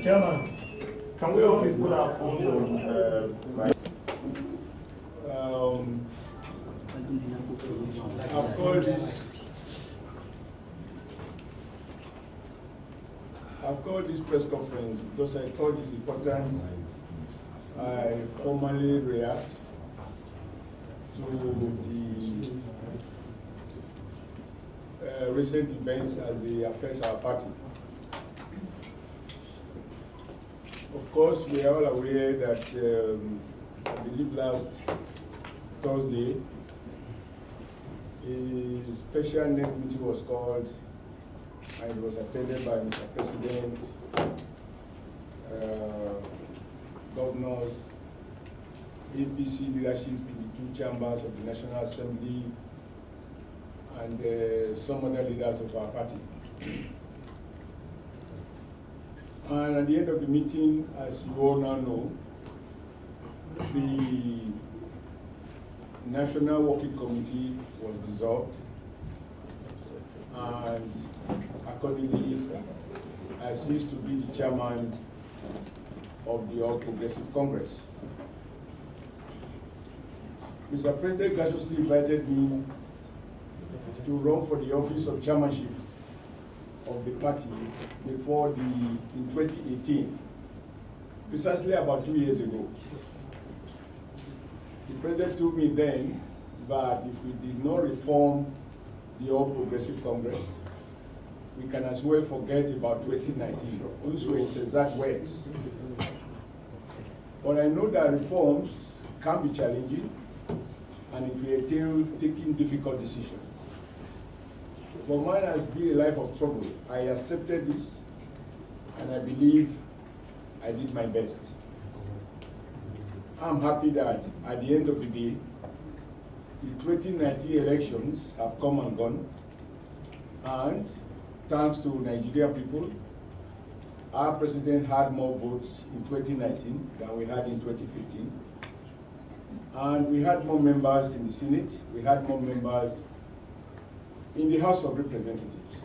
Chairman, can we all please put our phones on? I've called this press conference because I thought it's important I formally react to the recent events as they affect our party. Of course, we are all aware that I believe last Thursday, a special net meeting was called and it was attended by Mr. President, governors, APC leadership in the two chambers of the National Assembly, and some other leaders of our party. And at the end of the meeting, as you all now know, the National Working Committee was dissolved, and accordingly, I ceased to be the chairman of the All Progressive Congress. Mr. President graciously invited me to run for the office of chairmanship of the party before in 2018, precisely about 2 years ago. The president told me then that if we did not reform the All Progressive Congress, we can as well forget about 2019. Also, it's exact words. But I know that reforms can be challenging, and it will entail taking difficult decisions. But mine has been a life of trouble. I accepted this, and I believe I did my best. I'm happy that at the end of the day, the 2019 elections have come and gone, and thanks to Nigerian people, our president had more votes in 2019 than we had in 2015. And we had more members in the Senate, we had more members in the House of Representatives.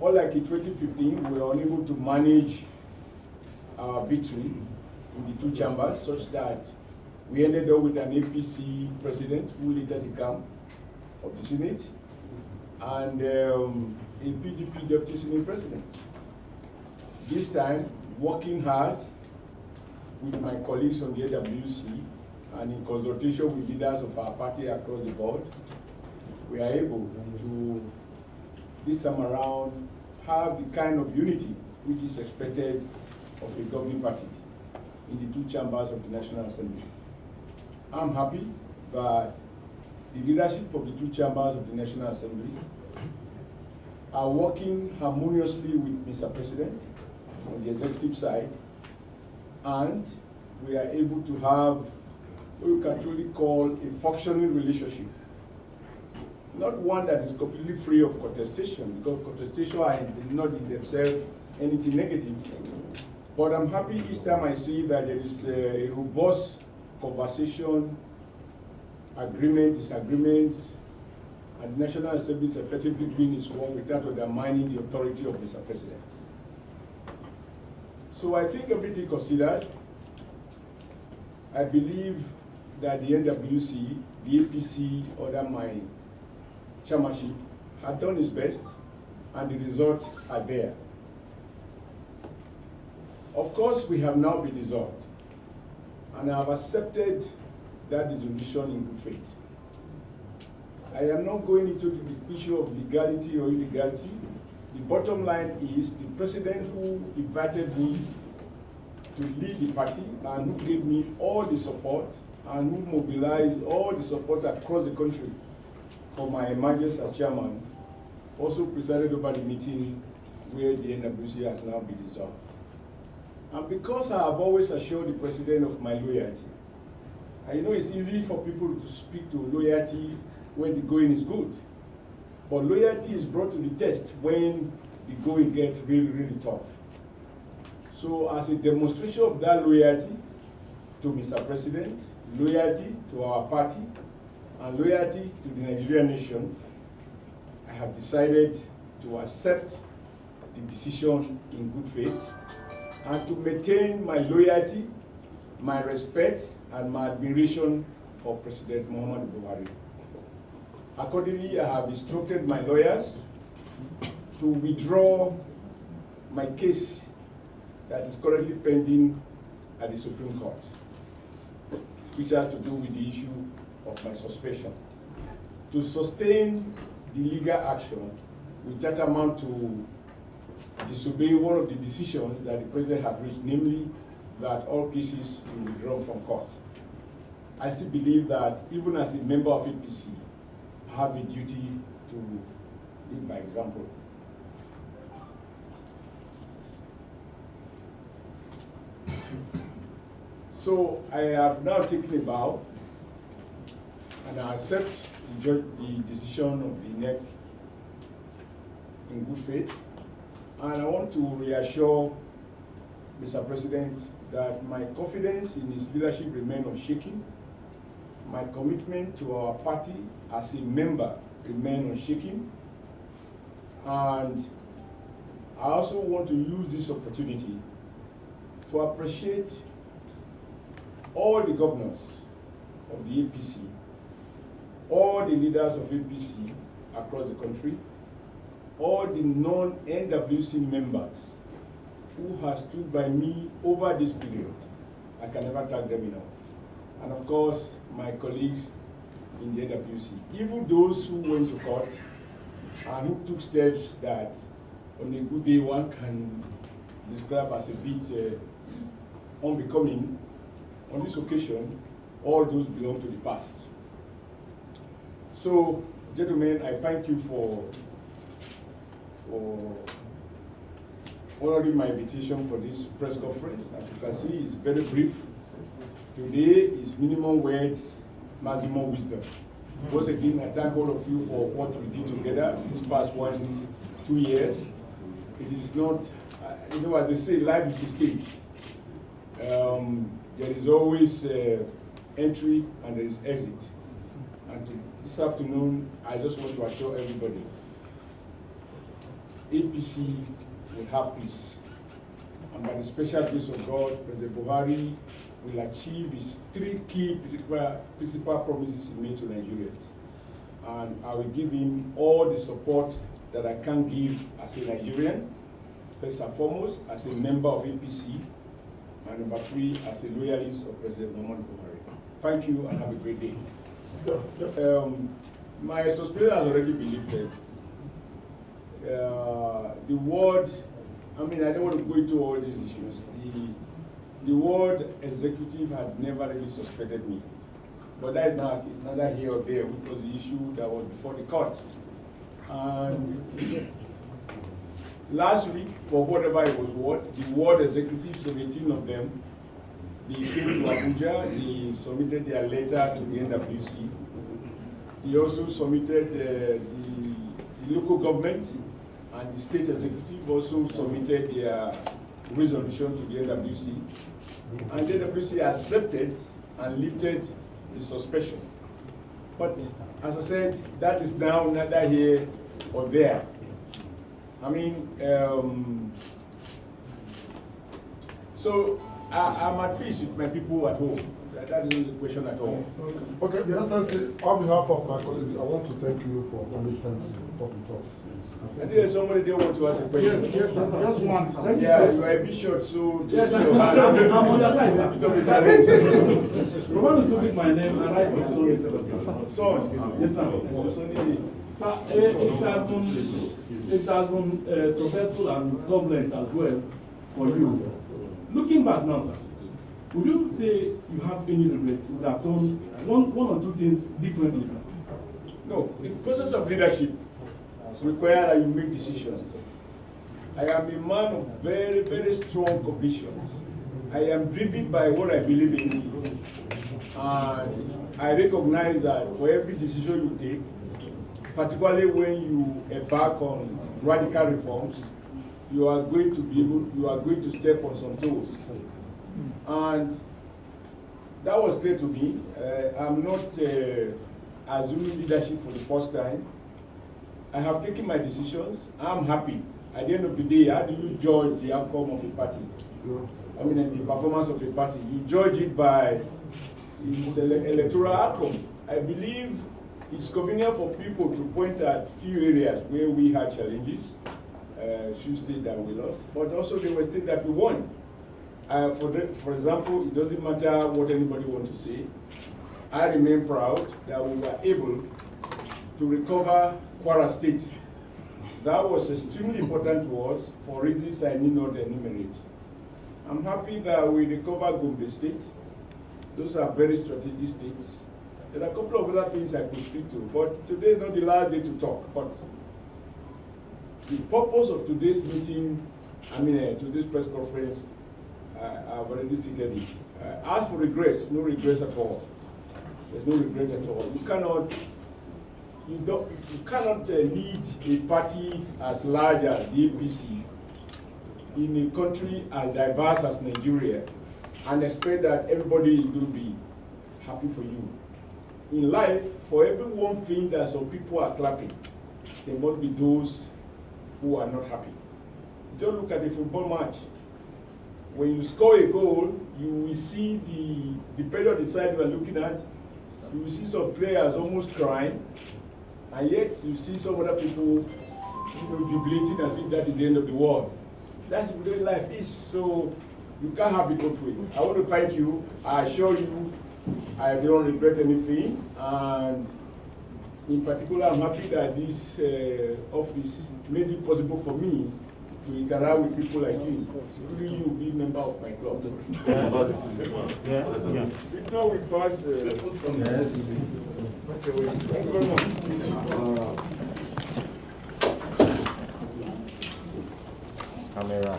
Unlike in 2015, we were unable to manage our victory in the two chambers such that we ended up with an APC president who later became of the Senate, and a PDP deputy Senate president. This time, working hard with my colleagues on the AWC and in consultation with leaders of our party across the board, we are able to, this time around, have the kind of unity which is expected of a governing party in the two chambers of the National Assembly. I'm happy that the leadership of the two chambers of the National Assembly are working harmoniously with Mr. President on the executive side, and we are able to have what we can truly call a functioning relationship. Not one that is completely free of contestation, because contestation are not in themselves anything negative. But I'm happy each time I see that there is a robust conversation, agreement, disagreements, and the National Assembly is effectively doing its work without undermining the authority of Mr. President. So I think everything considered, I believe that the NWC, the APC, under my chairmanship, have done its best, and the results are there. Of course, we have now been dissolved, and I have accepted that dissolution in good faith. I am not going into the issue of legality or illegality. The bottom line is the president who invited me to lead the party and who gave me all the support and who mobilized all the support across the country for my emergence as chairman, also presided over the meeting where the NWC has now been dissolved. And because I have always assured the president of my loyalty, I know it's easy for people to speak to loyalty when the going is good, but loyalty is brought to the test when the going gets really, really tough. So as a demonstration of that loyalty to Mr. President, loyalty to our party, and loyalty to the Nigerian nation, I have decided to accept the decision in good faith and to maintain my loyalty, my respect, and my admiration for President Muhammadu Buhari. Accordingly, I have instructed my lawyers to withdraw my case that is currently pending at the Supreme Court, which has to do with the issue of my suspension. To sustain the legal action, we that amount to disobey one of the decisions that the President has reached, namely that all cases will be withdrawn from court. I still believe that even as a member of APC, I have a duty to lead by example. So I have now taken a bow and I accept the decision of the NEC in good faith. And I want to reassure Mr. President that my confidence in his leadership remains unshaken. My commitment to our party as a member remains unshaken. And I also want to use this opportunity to appreciate all the governors of the APC, all the leaders of APC across the country, all the non-NWC members who have stood by me over this period. I can never thank them enough. And of course, my colleagues in the NWC, even those who went to court and who took steps that on a good day one can describe as a bit unbecoming. On this occasion, all those belong to the past. So, gentlemen, I thank you for honoring my invitation for this press conference. As you can see, it's very brief. Today is minimum words, maximum wisdom. Once again, I thank all of you for what we did together these past 2 years. It is not, you know, as they say, life is a stage. There is always entry and there is exit. And this afternoon, I just want to assure everybody, APC will have peace. And by the special grace of God, President Buhari will achieve his 3 key principal promises he made to Nigerians. And I will give him all the support that I can give as a Nigerian, first and foremost, as a member of APC, and number 3, as a loyalist of President Muhammadu Buhari. Thank you and have a great day. My suspension has already been lifted. The word, I mean, I don't want to go into all these issues. The word executive had never really suspended me. But that is not, it's neither here or there, which was the issue that was before the court. And last week, for whatever it was worth, the ward executives, 17 of them, they came to Abuja, they submitted their letter to the NWC. They also submitted the local government, and the state executive also submitted their resolution to the NWC. And the NWC accepted and lifted the suspension. But as I said, that is now neither here or there. I mean, so I'm at peace with my people at home. That isn't the question at all. Okay, the Excellency, on behalf of my colleagues, I want to thank you for permission to talk with us. I think there's somebody there want to ask a question. Yes, just one. Sir. Yeah, you are a bit short, so just yes, your hand. I'm on your side, sir. I want to submit my name and write my son. Son. Yes, sir. Sir, it has been successful and turbulent as well for you. Looking back now, sir, would you say you have any regrets? You would have done one or two things differently, sir? No, the process of leadership requires that you make decisions. I am a man of very, very strong convictions. I am driven by what I believe in. And I recognize that for every decision you take, particularly when you embark on radical reforms, you are going to step on some toes. And that was clear to me. I'm not assuming leadership for the first time. I have taken my decisions. I'm happy at the end of the day, how do you judge the outcome of a party? I mean, the performance of a party. You judge it by its electoral outcome. I believe it's convenient for people to point at few areas where we had challenges, few states that we lost, but also there were states that we won. For example, it doesn't matter what anybody wants to say. I remain proud that we were able to recover Kwara State. That was extremely important to us for reasons I need not enumerate. I'm happy that we recovered Gombe State. Those are very strategic states. There are a couple of other things I could speak to, but today is not the last day to talk. But the purpose of today's meeting, today's press conference, I've already stated it. As for regrets, no regrets at all. There's no regret at all. You cannot lead a party as large as the APC in a country as diverse as Nigeria and expect that everybody is going to be happy for you. In life, for every one thing that some people are clapping, there must be those who are not happy. Just look at the football match. When you score a goal, you will see depending on the side you are looking at, you will see some players almost crying, and yet you see some other people jubilating as if that is the end of the world. That's the way life is. So you can't have it both ways. I want to thank you. I assure you, I don't regret anything, and in particular, I'm happy that this office made it possible for me to interact with people like you, including you being member of my club. Before we pass, yes. Okay, thank you very much. Camera.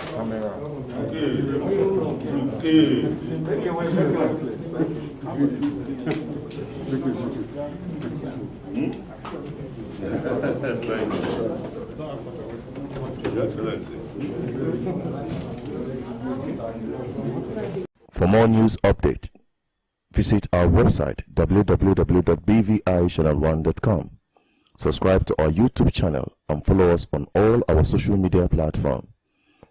For more news update, visit our website www.bvichannel1.com. Subscribe to our YouTube channel and follow us on all our social media platforms.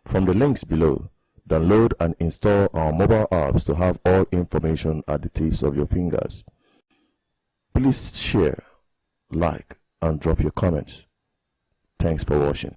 From the links below, download and install our mobile apps to have all information at the tips of your fingers. Please share, like, and drop your comments. Thanks for watching.